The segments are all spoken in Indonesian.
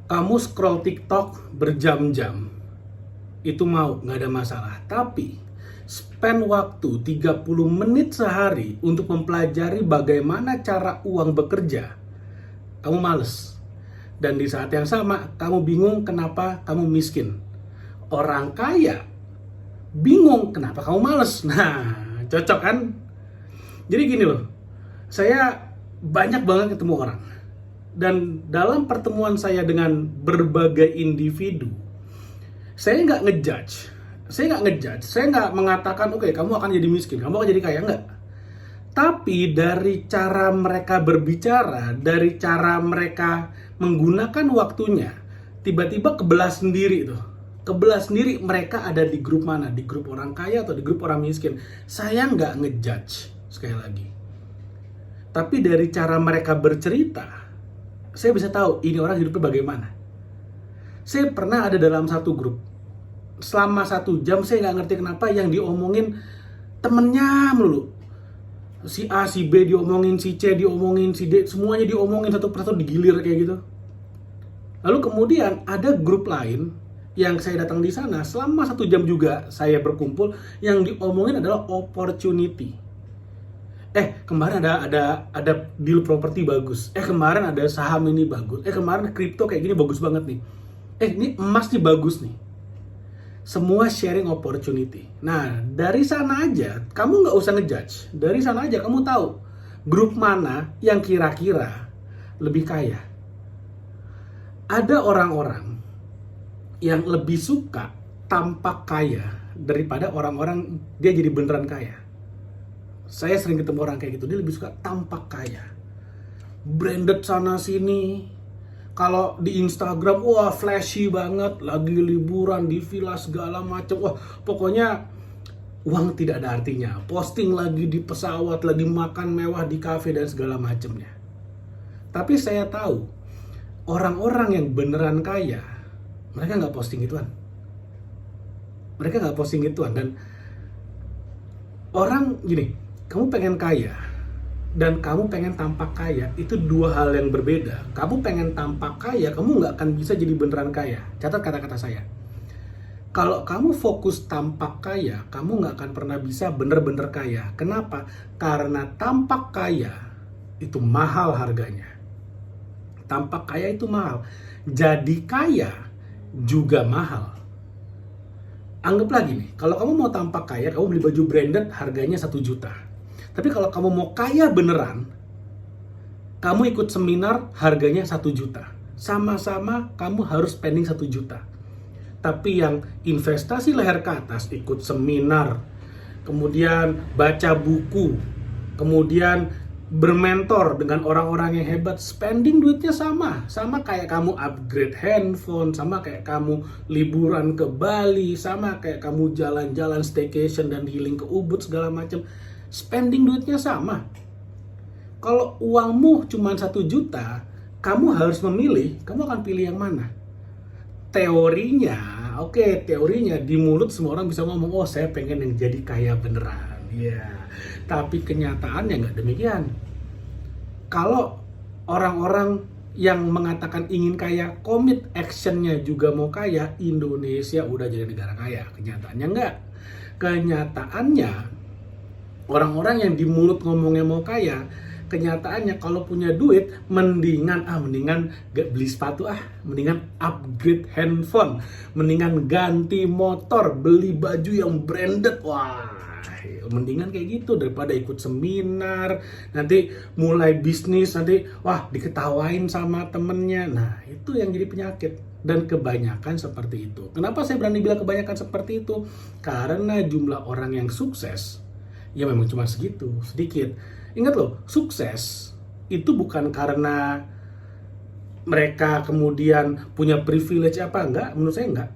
Kamu scroll TikTok berjam-jam, itu mau, nggak ada masalah. Tapi, spend waktu 30 menit sehari untuk mempelajari bagaimana cara uang bekerja, kamu males. Dan di saat yang sama, kamu bingung kenapa kamu miskin. Orang kaya bingung kenapa kamu males. Nah, cocok kan? Jadi gini loh, saya banyak banget ketemu orang. Dan dalam pertemuan saya dengan berbagai individu, saya nggak ngejudge. Saya nggak mengatakan, oke, kamu akan jadi miskin, kamu akan jadi kaya, nggak. Tapi dari cara mereka berbicara, dari cara mereka menggunakan waktunya, tiba-tiba kebelah sendiri tuh. Kebelah sendiri mereka ada di grup mana, di grup orang kaya atau di grup orang miskin. Saya nggak ngejudge, sekali lagi. Tapi dari cara mereka bercerita, saya bisa tahu ini orang hidupnya bagaimana. Saya pernah ada dalam satu grup. Selama 1 jam saya nggak ngerti kenapa yang diomongin temennya melulu. Si A, si B diomongin, si C diomongin, si D, semuanya diomongin satu persatu, digilir kayak gitu. Lalu kemudian ada grup lain yang saya datang di sana, selama 1 jam juga saya berkumpul, yang diomongin adalah opportunity. Kemarin ada deal properti bagus. Kemarin ada saham ini bagus. Kemarin kripto kayak gini bagus banget nih. Ini emas nih bagus nih. Semua sharing opportunity. Nah, dari sana aja kamu nggak usah ngejudge. Dari sana aja kamu tahu grup mana yang kira-kira lebih kaya. Ada orang-orang yang lebih suka tampak kaya daripada orang-orang dia jadi beneran kaya. Saya sering ketemu orang kayak gitu, dia lebih suka tampak kaya. Branded sana sini. Kalau di Instagram, wah flashy banget, lagi liburan di villa segala macam. Wah, pokoknya uang tidak ada artinya. Posting lagi di pesawat, lagi makan mewah di kafe dan segala macamnya. Tapi saya tahu, orang-orang yang beneran kaya, mereka nggak posting gituan. Mereka nggak posting gituan. Dan orang gini, kamu pengen kaya dan kamu pengen tampak kaya, itu dua hal yang berbeda. Kamu pengen tampak kaya, kamu nggak akan bisa jadi beneran kaya. Catat kata-kata saya. Kalau kamu fokus tampak kaya, kamu nggak akan pernah bisa bener-bener kaya. Kenapa? Karena tampak kaya itu mahal harganya. Tampak kaya itu mahal. Jadi kaya juga mahal. Anggaplah gini, kalau kamu mau tampak kaya, kamu beli baju branded harganya 1 juta. Tapi kalau kamu mau kaya beneran, kamu ikut seminar harganya 1 juta. Sama-sama kamu harus spending 1 juta. Tapi yang investasi leher ke atas, ikut seminar, kemudian baca buku, kemudian bermentor dengan orang-orang yang hebat, spending duitnya sama. Sama kayak kamu upgrade handphone, sama kayak kamu liburan ke Bali, sama kayak kamu jalan-jalan staycation dan healing ke Ubud segala macam. Spending duitnya sama. Kalau uangmu cuma 1 juta, kamu harus memilih, kamu akan pilih yang mana? Teorinya, teorinya di mulut semua orang bisa ngomong, oh saya pengen yang jadi kaya beneran. Ya, tapi kenyataannya nggak demikian. Kalau orang-orang yang mengatakan ingin kaya, komit actionnya juga mau kaya, Indonesia udah jadi negara kaya. Kenyataannya nggak. Kenyataannya, orang-orang yang di mulut ngomongnya mau kaya, kenyataannya kalau punya duit, mendingan gak beli sepatu, mendingan upgrade handphone, mendingan ganti motor, beli baju yang branded, mendingan kayak gitu daripada ikut seminar, nanti mulai bisnis, nanti diketawain sama temennya. Nah, itu yang jadi penyakit. Dan kebanyakan seperti itu. Kenapa saya berani bilang kebanyakan seperti itu? Karena jumlah orang yang sukses ya memang cuma segitu, sedikit. Ingat loh, sukses itu bukan karena mereka kemudian punya privilege enggak, menurut saya enggak.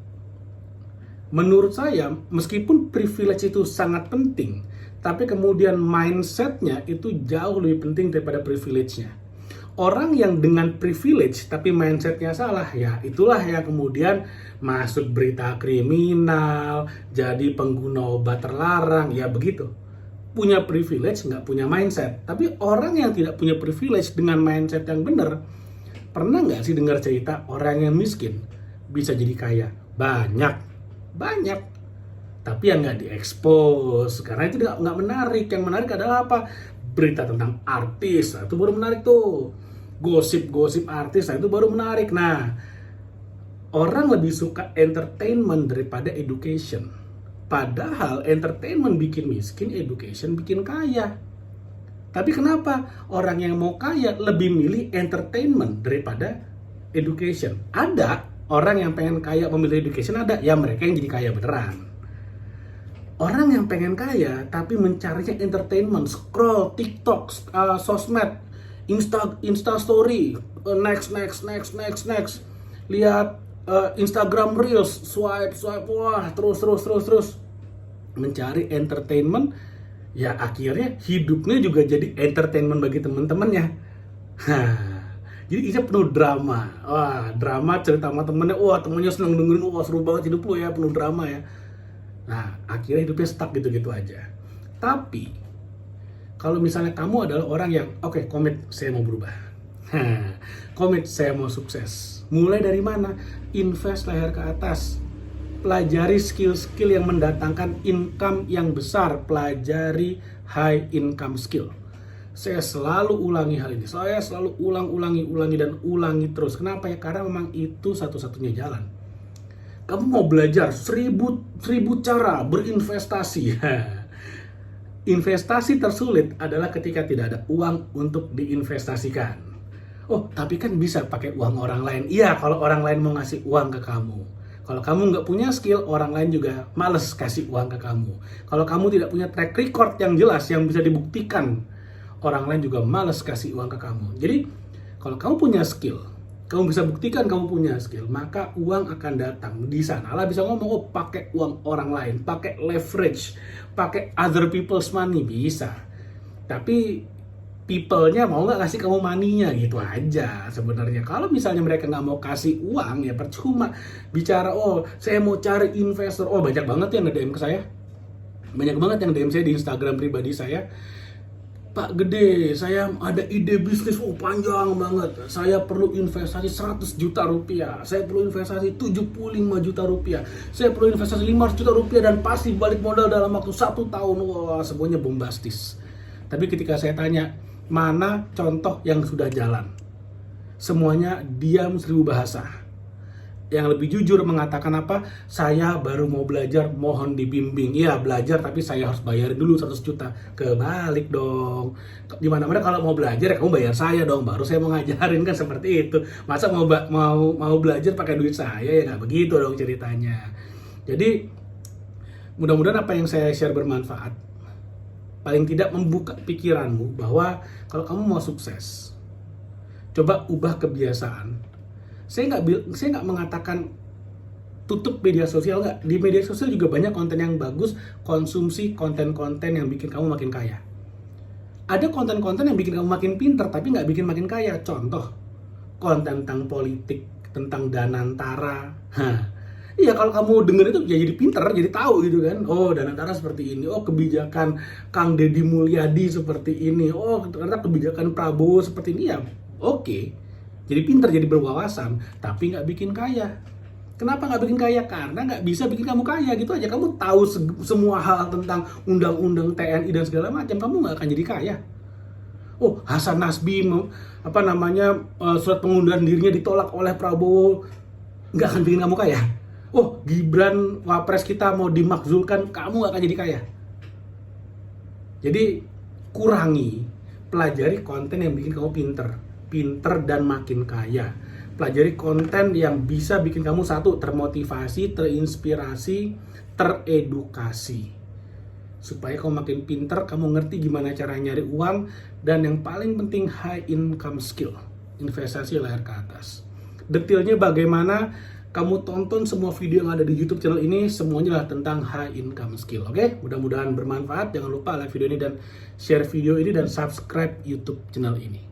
Menurut saya, meskipun privilege itu sangat penting, tapi kemudian mindsetnya itu jauh lebih penting daripada privilege-nya. Orang yang dengan privilege tapi mindsetnya salah, ya itulah yang kemudian masuk berita kriminal, jadi pengguna obat terlarang, ya begitu. Punya privilege, nggak punya mindset. Tapi orang yang tidak punya privilege dengan mindset yang benar, Pernah nggak sih dengar cerita orang yang miskin bisa jadi kaya? Banyak, banyak. Tapi yang nggak diekspos, karena itu nggak menarik. Yang menarik adalah apa? Berita tentang artis, itu baru menarik tuh. Gosip-gosip artis, itu baru menarik. Nah, orang lebih suka entertainment daripada education. Padahal entertainment bikin miskin, education bikin kaya. Tapi kenapa orang yang mau kaya lebih milih entertainment daripada education? Ada orang yang pengen kaya memilih education, ada. Ya mereka yang jadi kaya beneran. Orang yang pengen kaya tapi mencarinya entertainment, scroll TikTok, sosmed, Insta story, next. Lihat Instagram Reels, swipe, wah terus. Mencari entertainment, ya akhirnya hidupnya juga jadi entertainment bagi teman-temannya. Jadi isinya penuh drama. Wah, drama cerita sama temennya. Wah, temennya seneng dengerin. Wah, seru banget hidup lu ya, penuh drama ya. Nah, akhirnya hidupnya stuck gitu-gitu aja. Tapi, kalau misalnya kamu adalah orang yang, oke, komit, saya mau berubah. Komit, saya mau sukses. Mulai dari mana? Invest leher ke atas. Pelajari skill-skill yang mendatangkan income yang besar. Pelajari high income skill. Saya selalu ulangi hal ini. Saya selalu ulangi terus. Kenapa ya? Karena memang itu satu-satunya jalan. Kamu mau belajar 1000 cara berinvestasi. Investasi tersulit adalah ketika tidak ada uang untuk diinvestasikan. Oh, tapi kan bisa pakai uang orang lain. Iya, kalau orang lain mau ngasih uang ke kamu. Kalau kamu nggak punya skill, orang lain juga males kasih uang ke kamu. Kalau kamu tidak punya track record yang jelas, yang bisa dibuktikan, orang lain juga males kasih uang ke kamu. Jadi, kalau kamu punya skill, kamu bisa buktikan kamu punya skill, maka uang akan datang. Di sana lah bisa ngomong, oh pakai uang orang lain, pakai leverage, pakai other people's money, bisa. Tapi people-nya mau nggak kasih kamu money-nya, gitu aja sebenarnya. Kalau misalnya mereka nggak mau kasih uang, ya percuma bicara, oh saya mau cari investor. Oh banyak banget yang nge-DM ke saya. Banyak banget yang DM saya di Instagram pribadi saya. Pak Gede, saya ada ide bisnis, panjang banget. Saya perlu investasi 100 juta rupiah. Saya perlu investasi 75 juta rupiah. Saya perlu investasi 500 juta rupiah dan pasti balik modal dalam waktu 1 tahun. Wah, semuanya bombastis. Tapi ketika saya tanya, mana contoh yang sudah jalan? Semuanya diam 1000 bahasa. Yang lebih jujur mengatakan apa? Saya baru mau belajar, mohon dibimbing. Iya, belajar tapi saya harus bayar dulu 100 juta. Kebalik dong. Dimana-mana kalau mau belajar ya kamu bayar saya dong, baru saya mau ngajarin, kan seperti itu. Masa mau belajar pakai duit saya, ya nggak begitu dong ceritanya. Jadi mudah-mudahan apa yang saya share bermanfaat. Paling tidak membuka pikiranmu bahwa kalau kamu mau sukses, coba ubah kebiasaan. Saya nggak mengatakan tutup media sosial, nggak. Di media sosial juga banyak konten yang bagus. Konsumsi konten-konten yang bikin kamu makin kaya. Ada konten-konten yang bikin kamu makin pinter tapi nggak bikin makin kaya. Contoh, konten tentang politik, tentang Danantara. Iya, kalau kamu denger itu ya jadi pinter, jadi tahu gitu kan. Oh, Danantara seperti ini. Oh, kebijakan Kang Deddy Mulyadi seperti ini. Oh, ternyata kebijakan Prabowo seperti ini. Ya, oke. Jadi pinter, jadi berwawasan, tapi nggak bikin kaya. Kenapa nggak bikin kaya? Karena nggak bisa bikin kamu kaya, gitu aja. Kamu tahu semua hal tentang undang-undang TNI dan segala macam, kamu nggak akan jadi kaya. Oh, Hasan Nasbi, surat pengunduran dirinya ditolak oleh Prabowo, nggak akan bikin kamu kaya. Oh, Gibran, wapres kita mau dimakzulkan, kamu nggak akan jadi kaya. Jadi kurangi, pelajari konten yang bikin kamu pinter dan makin kaya. Pelajari konten yang bisa bikin kamu satu, termotivasi, terinspirasi, teredukasi. Supaya kamu makin pinter, kamu ngerti gimana cara nyari uang, dan yang paling penting high income skill, investasi leher ke atas. Detailnya bagaimana, kamu tonton semua video yang ada di YouTube channel ini, semuanya lah tentang high income skill. Oke? Mudah-mudahan bermanfaat. Jangan lupa like video ini dan share video ini dan subscribe YouTube channel ini.